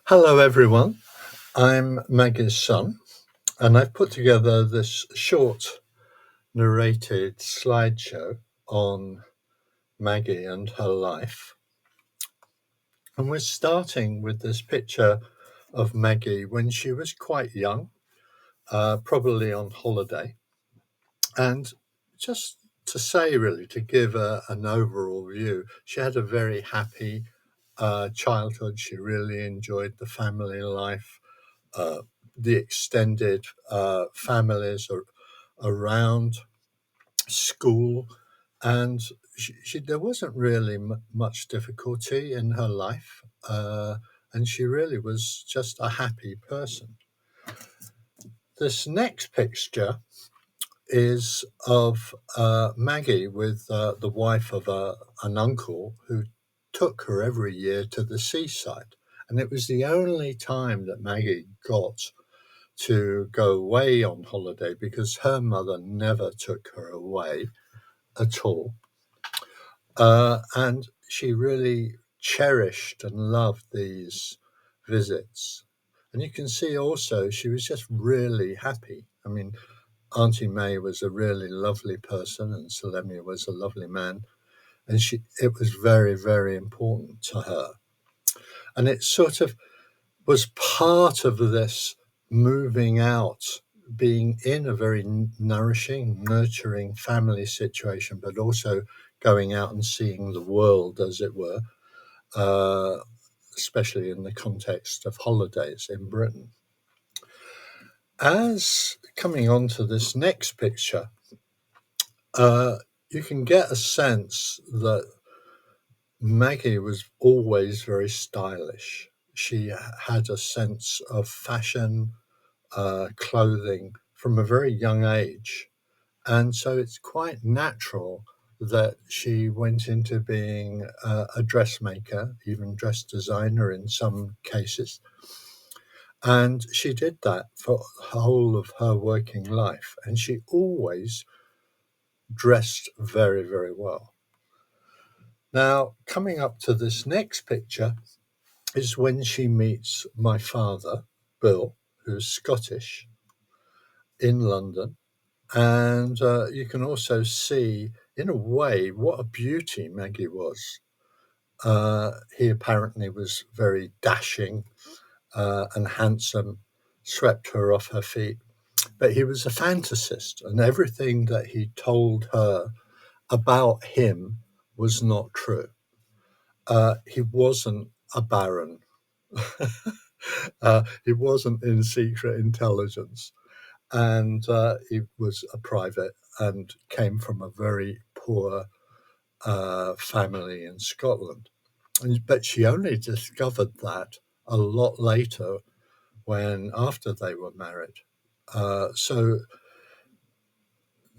Hello, everyone. I'm Maggie's son, and I've put together this short narrated slideshow on Maggie and her life. And we're starting with this picture of Maggie when she was quite young, probably on holiday. And just to say, really, to give an overall view, she had a very happy childhood. She really enjoyed the family life. uh, the extended families around school, and there wasn't really much difficulty in her life, and she really was just a happy person. This next picture is of Maggie with the wife of an uncle who took her every year to the seaside. And it was the only time that Maggie got to go away on holiday because her mother never took her away at all. And she really cherished and loved these visits. And you can see also she was just really happy. I mean, Auntie May was a really lovely person and Salemia was a lovely man. And it was very, very important to her. And it sort of was part of this moving out, being in a very nourishing, nurturing family situation, but also going out and seeing the world, as it were, uh, especially in the context of holidays in Britain. As coming on to this next picture, you can get a sense that Maggie was always very stylish. She had a sense of fashion, clothing from a very young age. And so it's quite natural that she went into being a dressmaker, even dress designer in some cases. And she did that for the whole of her working life. And she always dressed very, very well. Now, coming up to this next picture is when she meets my father, Bill, who's Scottish, in London. And you can also see, in a way, what a beauty Maggie was. He apparently was very dashing and handsome, swept her off her feet. But he was a fantasist, and everything that he told her about him was not true. He wasn't a baron. He wasn't in secret intelligence. And he was a private and came from a very poor family in Scotland. But she only discovered that a lot later when after they were married. So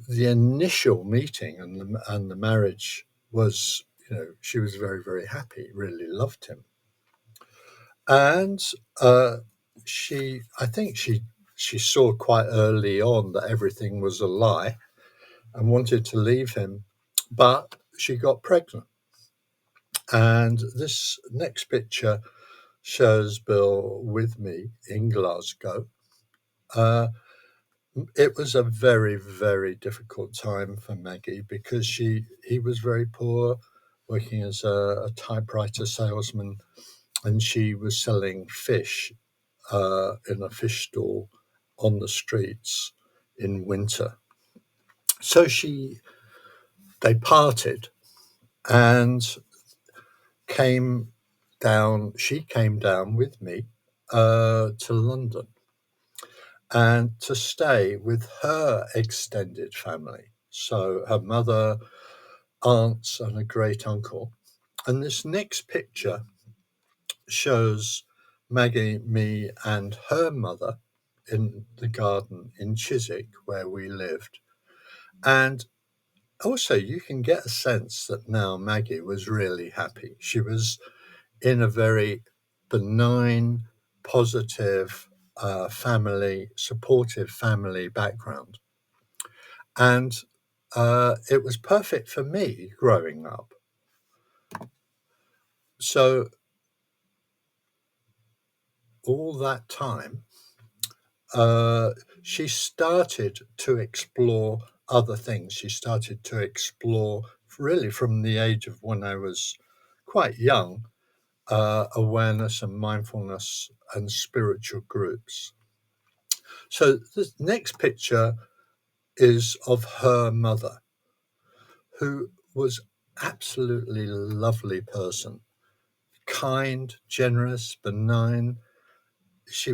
the initial meeting and the marriage was, she was very, very happy, really loved him. And I think she saw quite early on that everything was a lie and wanted to leave him, but she got pregnant. And this next picture shows Bill with me in Glasgow. It was a very, very difficult time for Maggie because he was very poor, working as a typewriter salesman, and she was selling fish in a fish stall on the streets in winter. So they parted and she came down with me to London and to stay with her extended family. So her mother, aunts, and a great uncle. And this next picture shows Maggie, me, and her mother in the garden in Chiswick, where we lived. And also, you can get a sense that now Maggie was really happy. She was in a very benign, positive family, supportive family background. And it was perfect for me growing up. So all that time, she started to explore other things. She started to explore, really from the age of when I was quite young, awareness and mindfulness and spiritual groups. So this next picture is of her mother, who was absolutely lovely person, kind, generous, benign. She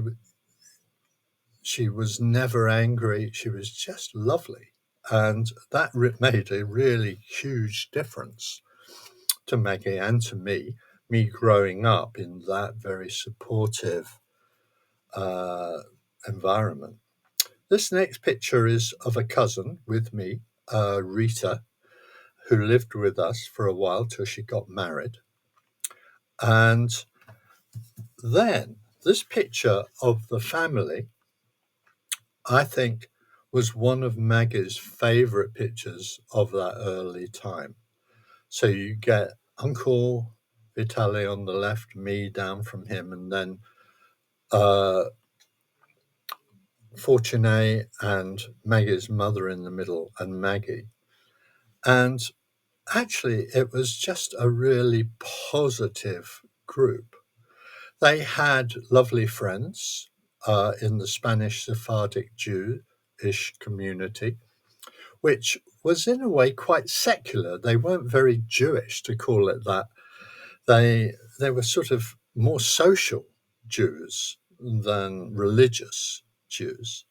she was never angry. She was just lovely, and that made a really huge difference to Maggie and to me. Me growing up in that very supportive uh, environment. This next picture is of a cousin with me, Rita, who lived with us for a while till she got married. And then this picture of the family, I think, was one of Maggie's favorite pictures of that early time. So you get Uncle Vitaly on the left, me down from him, and then Fortuné and Maggie's mother in the middle, and Maggie. And actually, it was just a really positive group. They had lovely friends in the Spanish Sephardic Jewish community, which was in a way quite secular. They weren't very Jewish to call it that. They were sort of more social Jews than religious Jews.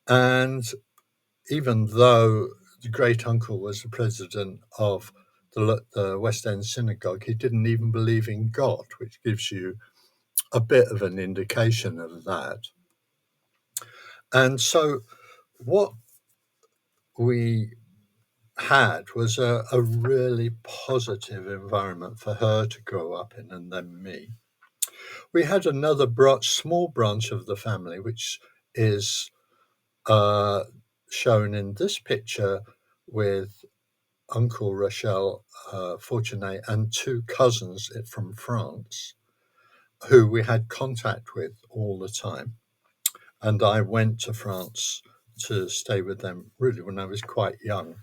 And even though the great uncle was the president of the West End Synagogue, he didn't even believe in God, which gives you a bit of an indication of that. And so what we had was a really positive environment for her to grow up in, and then me. We had another small branch of the family, which is shown in this picture with Uncle Rachel Fortuné and two cousins from France, who we had contact with all the time. And I went to France to stay with them really when I was quite young,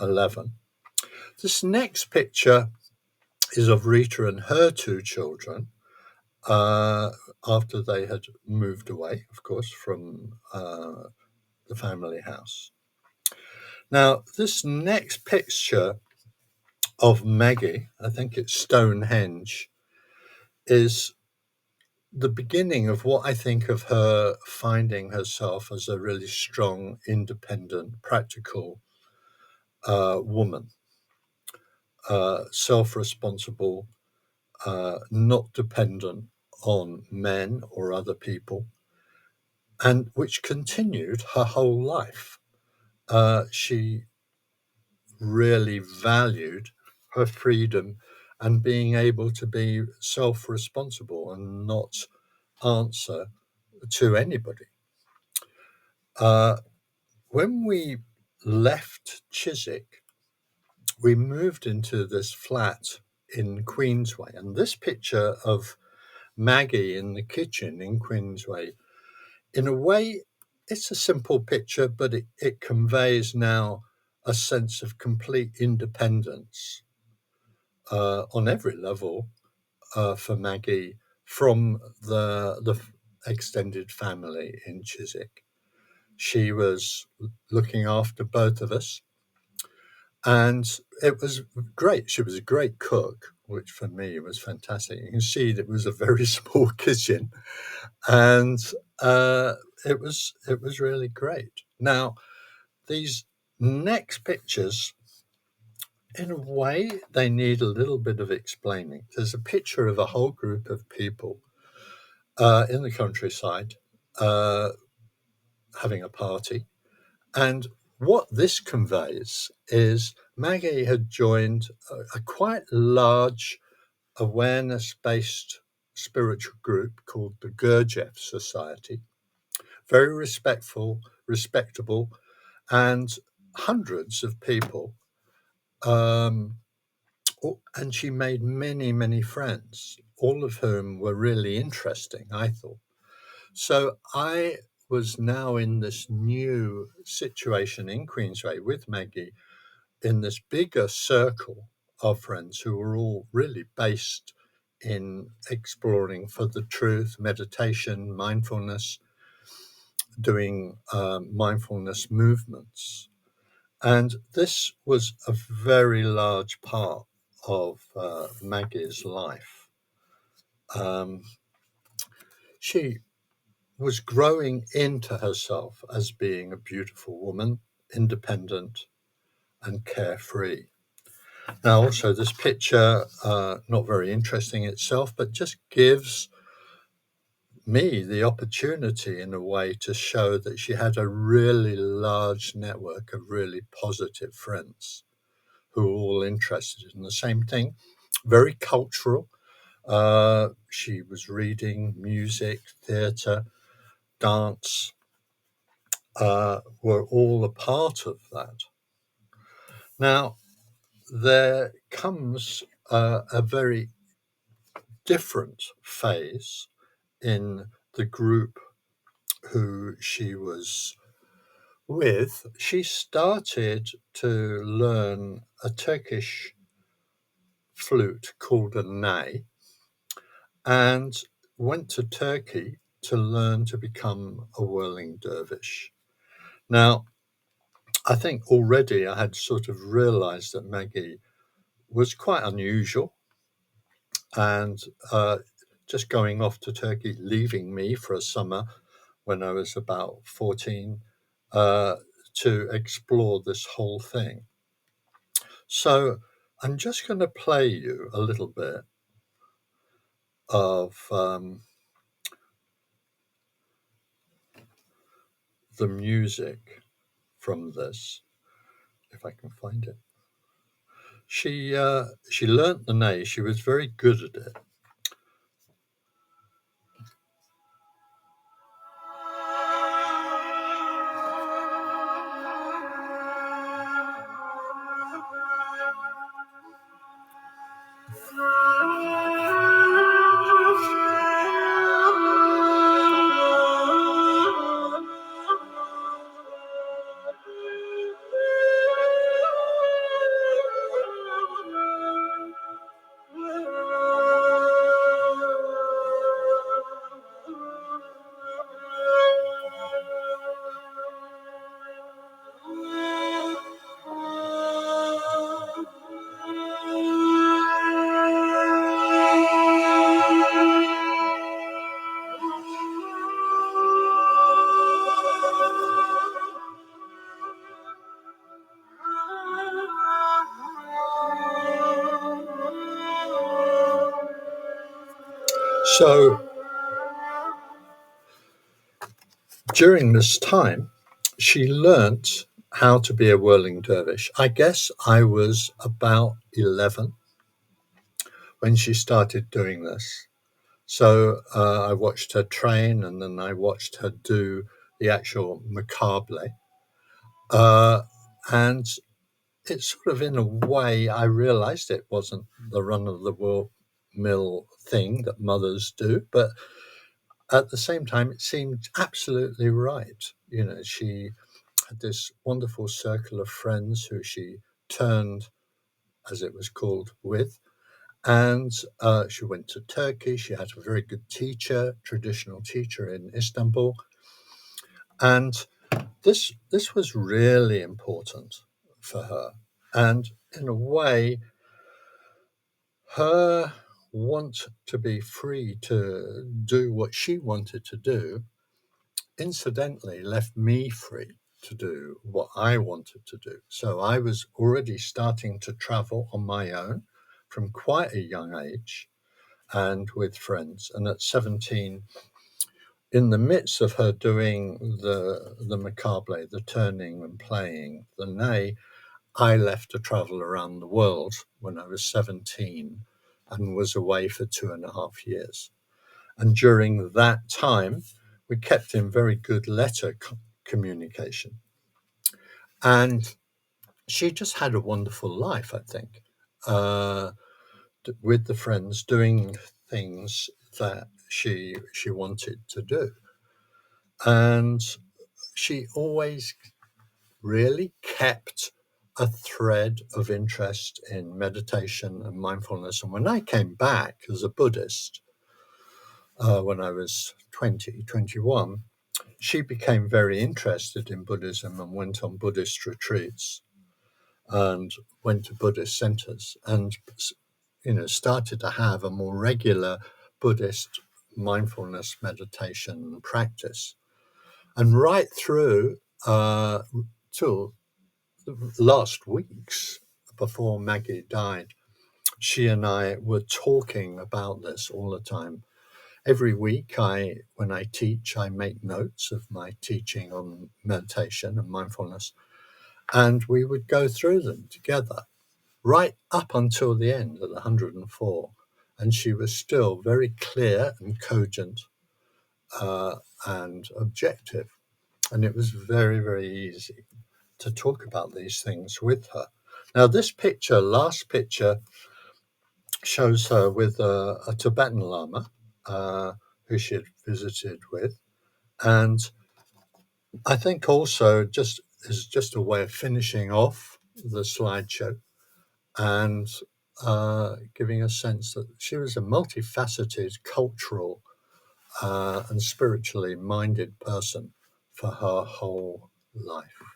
11. This next picture is of Rita and her two children after they had moved away, of course, from the family house. Now, this next picture of Maggie, I think it's Stonehenge, is the beginning of what I think of her finding herself as a really strong, independent, practical woman, self-responsible, not dependent on men or other people, and which continued her whole life. She really valued her freedom and being able to be self-responsible and not answer to anybody. When we left Chiswick, we moved into this flat in Queensway, and this picture of Maggie in the kitchen in Queensway, in a way, it's a simple picture, but it conveys now a sense of complete independence on every level for Maggie from the extended family in Chiswick. She was looking after both of us, and it was great. She was a great cook, which for me was fantastic. You can see that it was a very small kitchen, and it was really great. Now, these next pictures, in a way, they need a little bit of explaining. There's a picture of a whole group of people in the countryside having a party. And what this conveys is Maggie had joined a quite large awareness-based spiritual group called the Gurdjieff Society. Very respectable, and hundreds of people. And she made many, many friends, all of whom were really interesting, I thought. So I was now in this new situation in Queensway with Maggie in this bigger circle of friends who were all really based in exploring for the truth, meditation, mindfulness, doing mindfulness movements. And this was a very large part of Maggie's life. She was growing into herself as being a beautiful woman, independent and carefree. Now, also, this picture, not very interesting itself, but just gives me the opportunity in a way to show that she had a really large network of really positive friends who were all interested in the same thing, very cultural. She was reading music, theatre, dance, were all a part of that. Now, there comes a very different phase in the group who she was with. She started to learn a Turkish flute called a ney and went to Turkey to learn to become a whirling dervish. Now, I think already I had sort of realized that Maggie was quite unusual and just going off to Turkey, leaving me for a summer when I was about 14 to explore this whole thing. So I'm just going to play you a little bit of the music from this, if I can find it. She learnt the ney. She was very good at it. So during this time, she learnt how to be a whirling dervish. I guess I was about 11 when she started doing this. So I watched her train and then I watched her do the actual macabre. And it sort of, in a way, I realized it wasn't the run of the mill thing that mothers do, but at the same time, it seemed absolutely right. You know, she had this wonderful circle of friends who she turned, as it was called, with. And she went to Turkey. She had a very good teacher, traditional teacher in Istanbul. And this was really important for her. And in a way, her want to be free to do what she wanted to do, incidentally, left me free to do what I wanted to do. So I was already starting to travel on my own from quite a young age and with friends. And at 17, in the midst of her doing the macabre, the turning and playing the ney, I left to travel around the world when I was 17 and was away for 2.5 years. And during that time, we kept in very good letter communication. And she just had a wonderful life, I think, with the friends, doing things that she wanted to do. And she always really kept a thread of interest in meditation and mindfulness. And when I came back as a Buddhist, when I was 21, she became very interested in Buddhism and went on Buddhist retreats and went to Buddhist centers and, started to have a more regular Buddhist mindfulness meditation practice. And right through till the last weeks before Maggie died, she and I were talking about this all the time. Every week, when I teach, I make notes of my teaching on meditation and mindfulness, and we would go through them together right up until the end at 104. And she was still very clear and cogent and objective. And it was very, very easy to talk about these things with her. Now, this last picture, shows her with a Tibetan Lama who she had visited with. And I think also is just a way of finishing off the slideshow and giving a sense that she was a multifaceted, cultural and spiritually minded person for her whole life.